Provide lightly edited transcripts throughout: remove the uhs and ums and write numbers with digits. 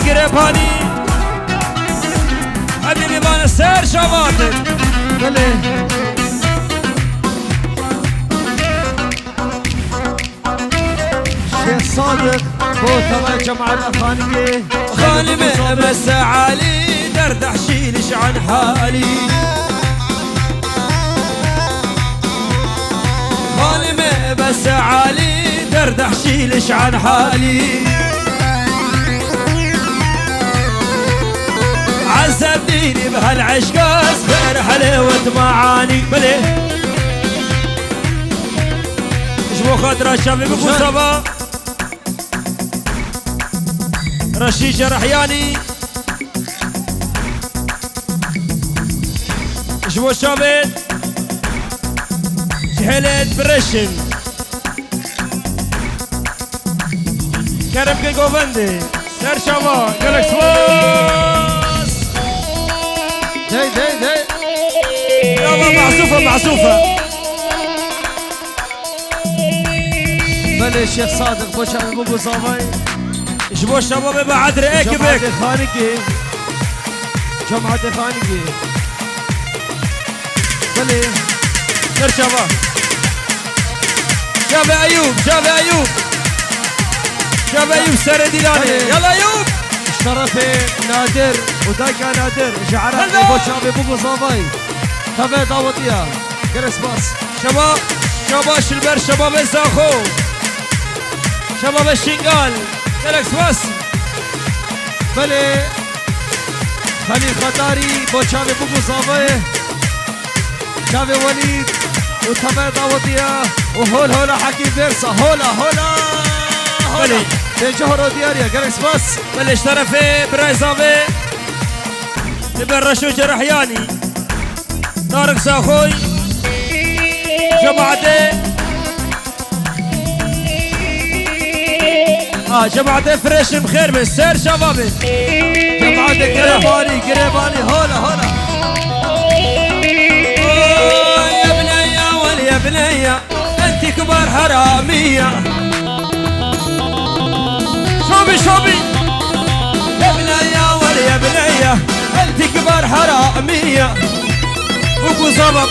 قريباني حبيبي بان السير شباتك بلي شيخ صادق فوت جماعة خانقي خانمي بس علي دردح شيلش عن حالي خانمي بس علي دردح شيلش عن حالي عذبني بهالعشق اصبر حلاوة معاني بلي شبو خاطر الشافي بكو صبا رشيش رحياني شبو الشابت جهلت برشن كرم كي قوفندي سر شبا جالكس واس داي يلا معسوفة معسوفة بلي شيخ صادق بوشا بوبو صافي شبو الشباب بعد رأيك جماعة بك خانقي جماعة خانقي بلي سر شبا شاب أيوب شاب أيوب شاب أيوب سر ديلاني يلا أيوب شرفي نادر ودايكا نادر جعران بوشا بوبو صافي تبع داوطيا جرس باس شباب شباب شلبر شباب الزاخو شباب الشنقال جالكس واس بلي خليل خطاري بوشا بوبو صافي شافي وليد وتبع داوطيا وهول هولا حكي بيرسا هولا بلي بجهر دياريا جرس باس بلي اشترفي برايزافي نبرشوش رحياني طارق ساخوي جماعتي جماعتي فريش بخير بالسير شبابي جماعة قريباني هولا يا بنية واليا بنية انت كبار حرامية شوبي يا بنية واليا بنية انت كبار حرامية بوكو صبا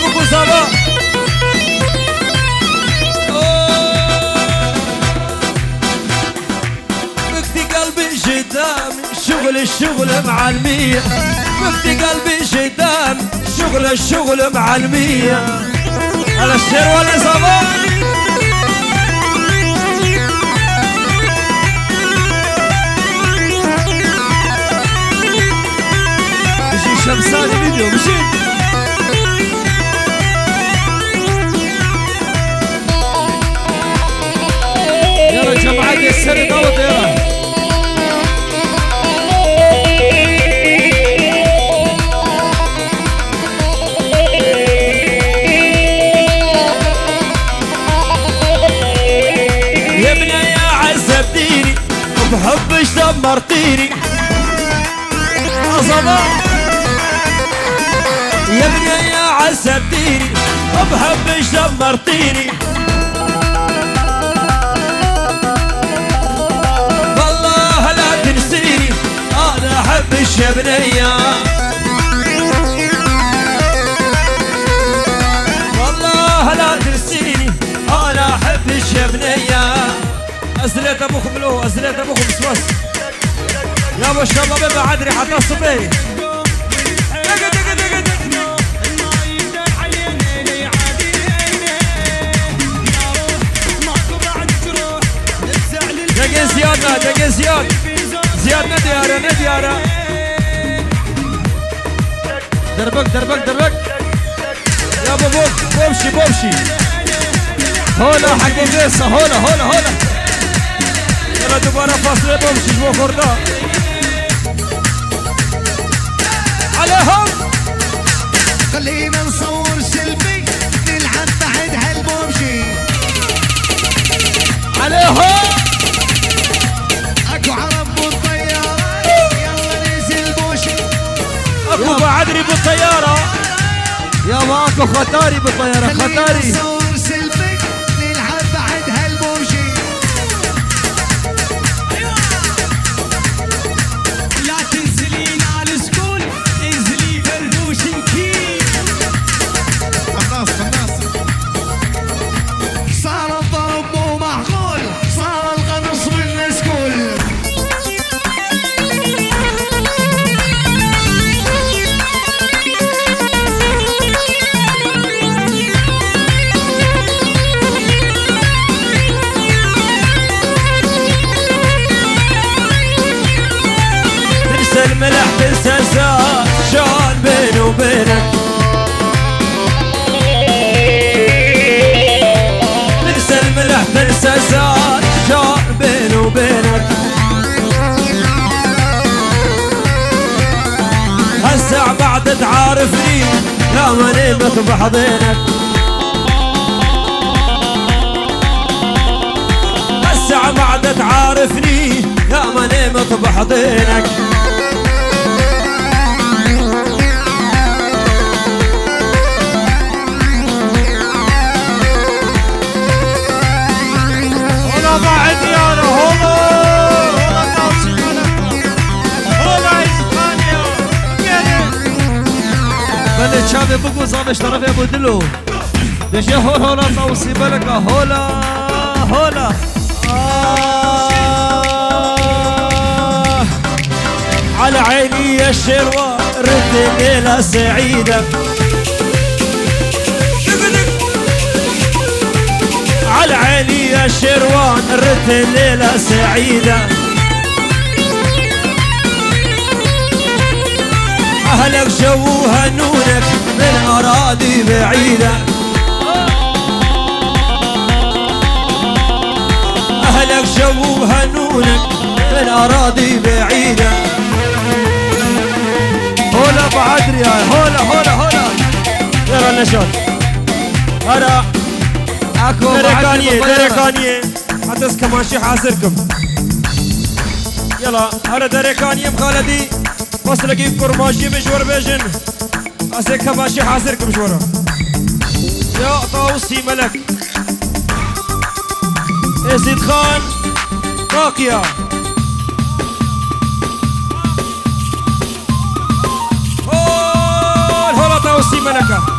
بكتي قلبي قدامي الشغل معلمية بكتي قلبي قدامي الشغل معلمية على الشير ولا صبا بشي شمساني فيديو بشي يلا جماعة السر ضغط يلا يا بني يا عذبتيني وبحبش دمرتيني عصبة يا بني يا عذبتيني وبحبش دمرتيني والله لا تنسيني انا احبش يا بنية والله لا تنسيني انا احبش يا بنية ازلت ابوكم له ازلت ابوكم سوس يا ابو الشباب بعد ريحة الصبي دقي زياد نديارة دربك يا ابو بوبشي هولا حكي بيرسا هولا يلا دوباره فاصله بوبشي جوا خردة عليهم خلينا نصور سيلفي نلعب بعد هالبوبشي عليهم اكو عرب بالطيارة يلا ننزل بوشي اكو بعدري بالطيارة يا ماكو خطاري بالطيارة خطاري نصور سيلفي نلعب بعد هالبوبشي الملح تنسى الزاد شلون بيني وبينك تنسى الملح تنسى الزاد شلون بيني وبينك هالساعة بعد تعارفني لا ما نمت بحضينك هالساعة بعد تعارفني لا ما نمت بحضينك هلا بعد يا هلا توصي ملك هلا اسبانيا بله شابي بقو صابش طرف ابو دلو دش هلا توصي ملك هلا هلا على عيني يا الشروان رد ليلة سعيدة على عيني يا الشروان رد ليلة سعيدة أهلك جو هنونك من أراضي بعيدة أهلك جو هنونك من أراضي بعيدة هلا بعدري هلا هلا هلا يلا النشاط هلا اكو دركانية دركانية حدث كمان شي حاصركم يلا هلا دركانية مخالدي بس لقي كرماشي مشور بيجن أسيك كمان شي حاصركم شورا يا طاوسي ملك يزيد خان باقية هلا طاوسي ملكة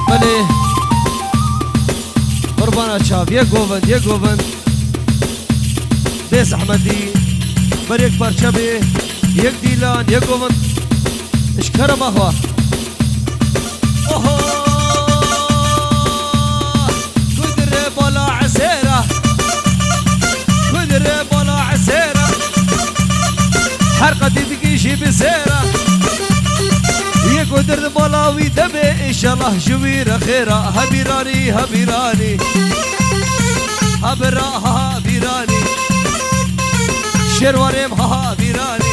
بله قربان شاب يا جوفند بيس احمدي بريك برشبي يك ديلان يا جوفند اشكر ما هو قدر بلا عسيرة قدر بلا عسيرة حرقة تدقيشي بسيرة يقدر بلاوي دبي ان شاء الله جويرة خيرة هبيراني هبيراني هبرا هبيراني شروانيم هبيراني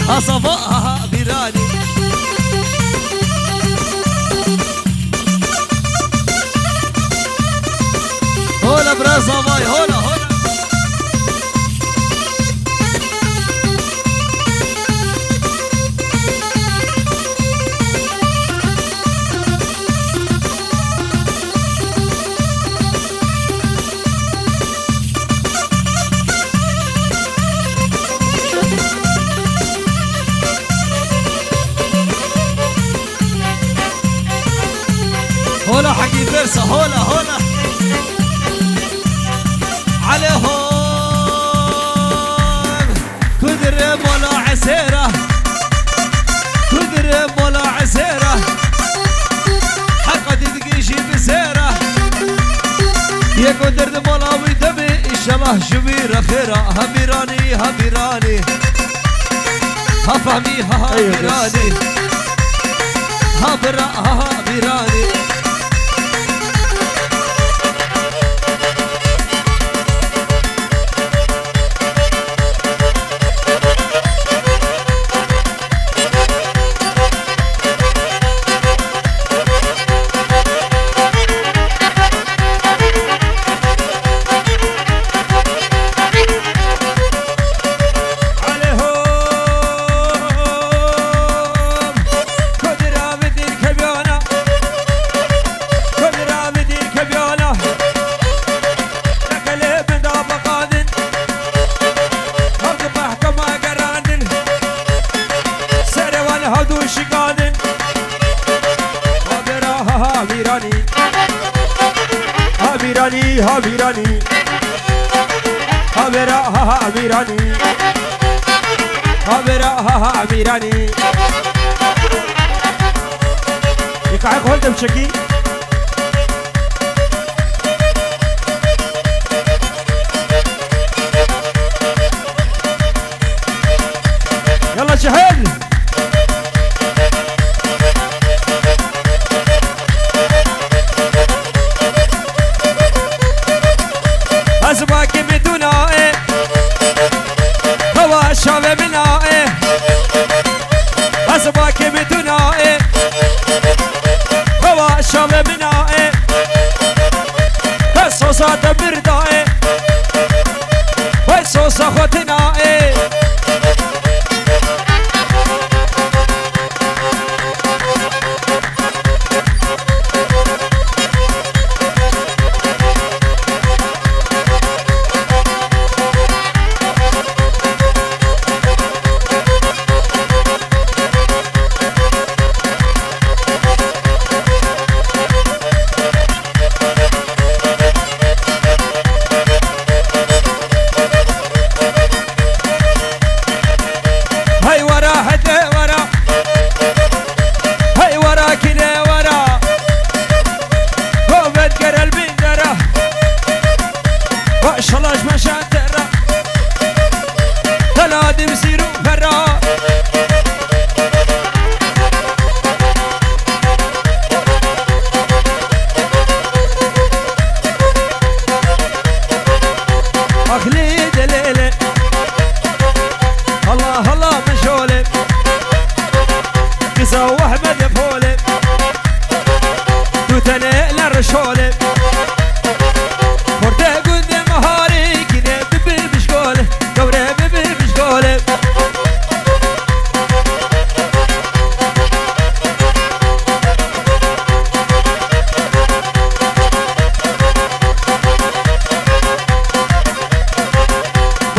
هصفا هبيراني هولا برازا باي هولا هولا هولا حقي فرصة هولا عليهم كدر مولا عسيرة كدر مولا عسيرة حقا تدقيشي بسيرة يا كدر مولا ويدمي ان شاء الله شبيرة خيرة هبيراني هبيراني هفهمي هبيراني هبرا هبيراني شي ها بيراني هابرا ها أميراني هابرا ها أميراني يقعق هولد بشكي يلا شهل أزباك بدونا إيه هوا الشام منا إيه أزباك بدونا إيه هوا الشام منا إيه الصوصات بردا إيه والصوص أخوتنا إيه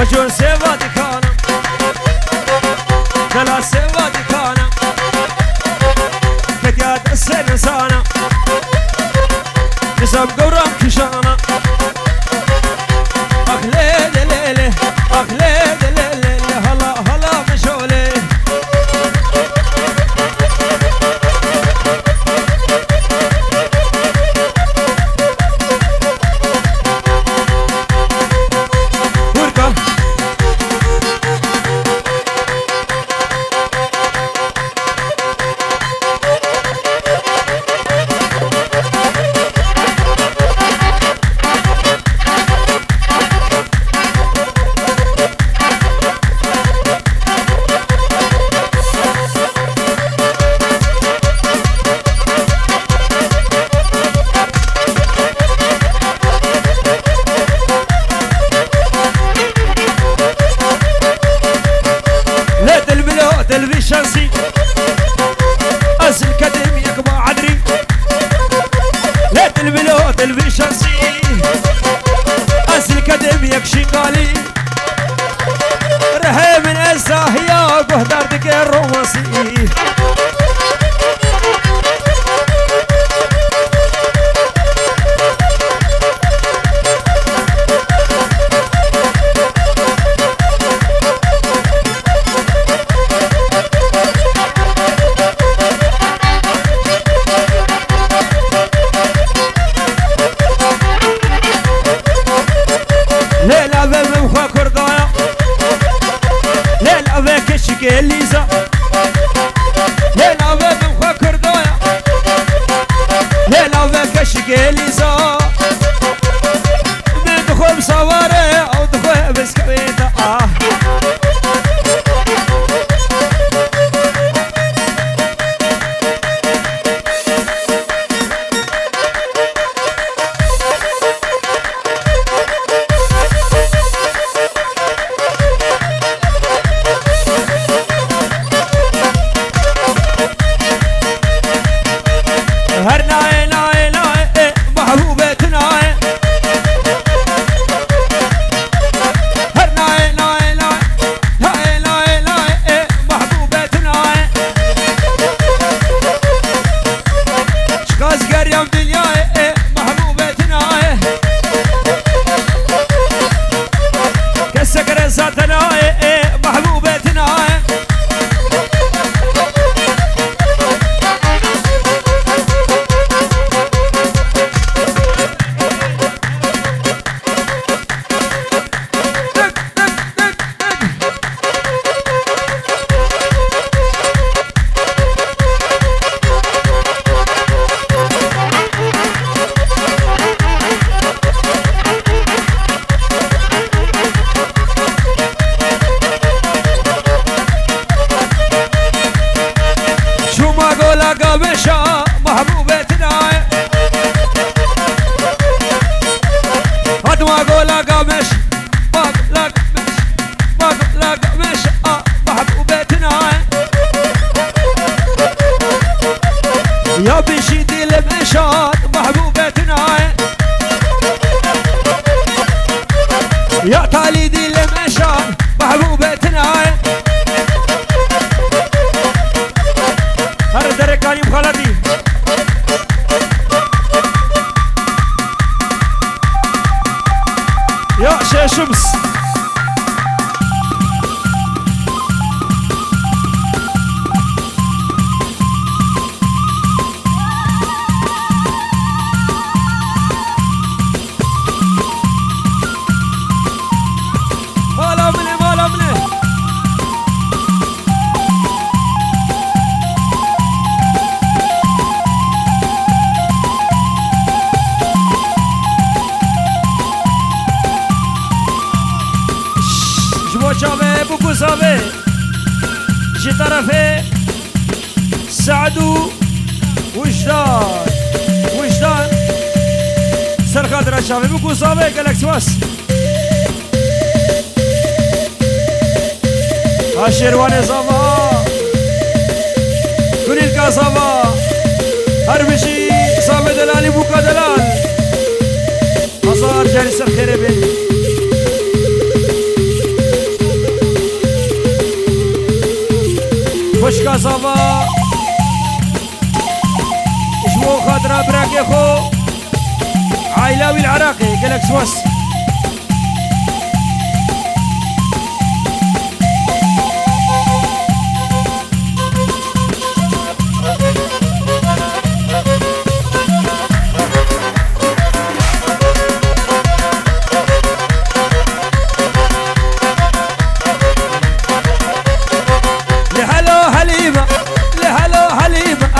مجون سيوا دكانا دلا سيوا دكانا كدياد السن سانا نسب قرام كشانا اخ ليلي ليلي اخ ليلي ليلي هلا هلا مشولي البشاسي أزل كدم يكبا عدري ليت البلوت البشاسي أزل كدم يكشي قالي رهي من الزاهية بهدار دك الروماسي بعد ما اقول قامش ما قامش محبوبتنا يا بشيدي المشاد محبوبتنا يا تاليدي المشاد محبوبتنا هر دركاني بخلدي يا شي شمس مالا مني شابه بوكو صابه شي طرفه سعدو وجدان سرخادرة شابه بوكو صابه قالك سواس هاشيرواني صابه كوريلكا صابه هربشي صابه دلالي بوكا دلال هزار جاري سر خيري بين خوشكا صافا شمو خاطرة براكي خو عايلاوي العراقي قالك سواس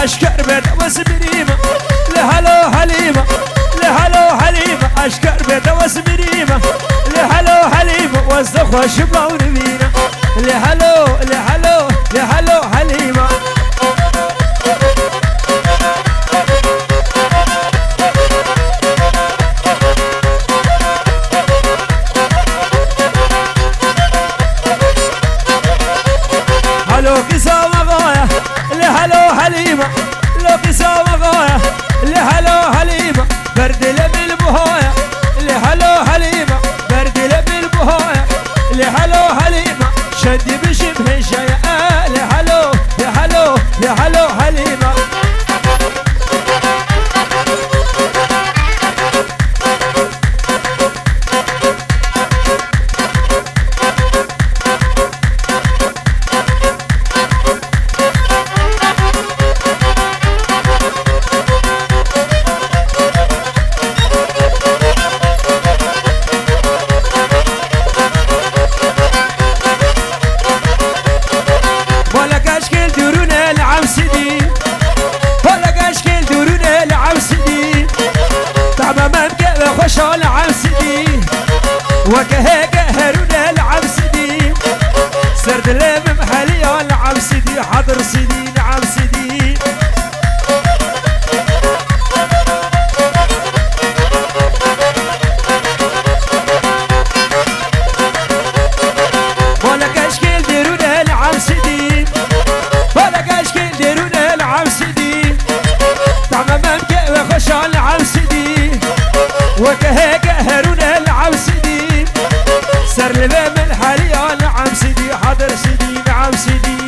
اشكر بيت وسبريمة لهلو حليمة اشكر بيت وسبريمة لهلو حليمة وزخوا شبا ونبينا لهلو حليمة هلو قصة مغاية لهلو حليمة لو قصة مغاية لهلو حليمة برد لبي البهاية لهلو حليمة برد لبي البهاية لهلو حليمة شدي بشبه الشيء لهلو حليمة خوشال عمسدي وكهيك هرونا العمسدي سرد لب محلي العمسدي حضر سدي عمسدي ولا كشكل ديرونا العمسدي ولا كشكل ديرونا العمسدي تمام ممكن خوشال عمسدي وكهيك هرونا العمسدي سر لباب الحالي العمسدي حضر سدي عمسدي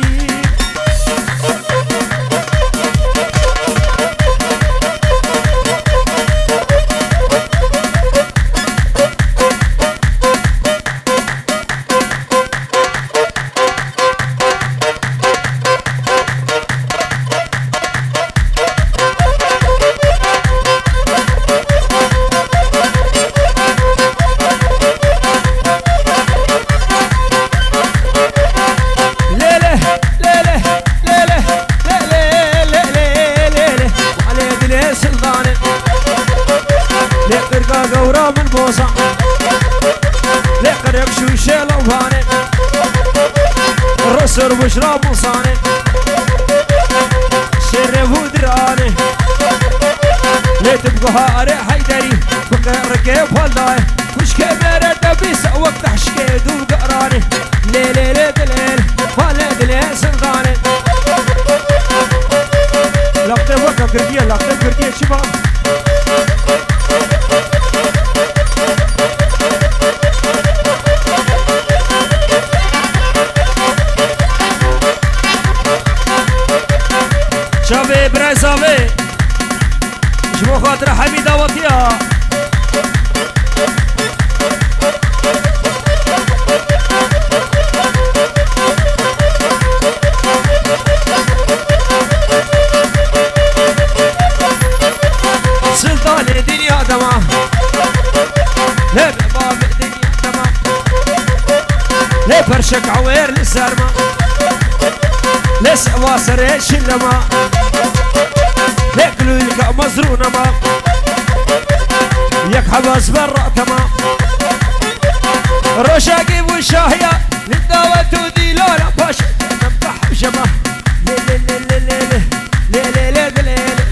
قورا من بوصة لقرب شوشة لوباني الرسر وشراب وصاني شرف ودراني ليتبقها أري حيدري بقى ركيب والله وش لا باب الدنيا تمام لا برشك عوير للسرما لا سواسر ايش لما لا كلو يلقى مزرونة ما يك حباس برا تمام رشاقي والشاهية للدعوة ودي لولا باش نمدح بشمه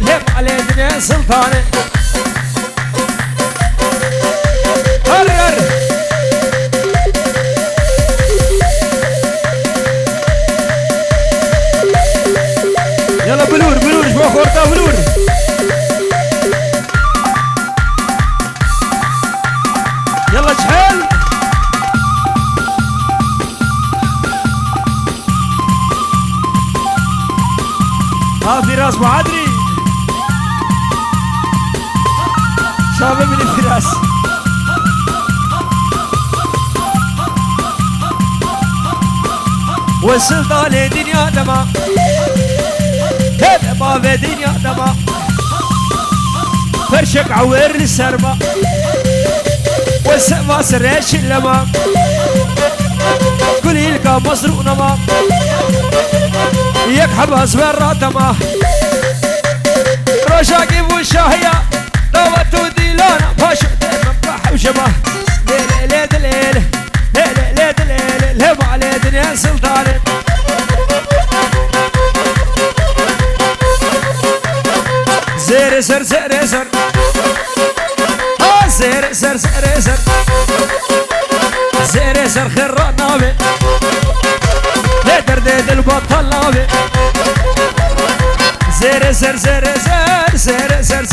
لم على دنيا سلطانة هرر يلا بلور بلور شبه خورتا بلور يلا شحال فراس معدري شباب من الفراس والسلطان دنيا دما هذا باب دنيا دما فرشك عوير السرما والسما سريش اللما كل يلقى مصر نما يكحب أسبر تما رشاقي والشاهية دوتو ديلانا باشو ممدح وشبه ليل دليل ليل دليل لهم على دنيا سلطانة زير سر زير سر زير سر زير سر زير سر خير نابي لا دردد البطل نابي زير سر زير سر زير سر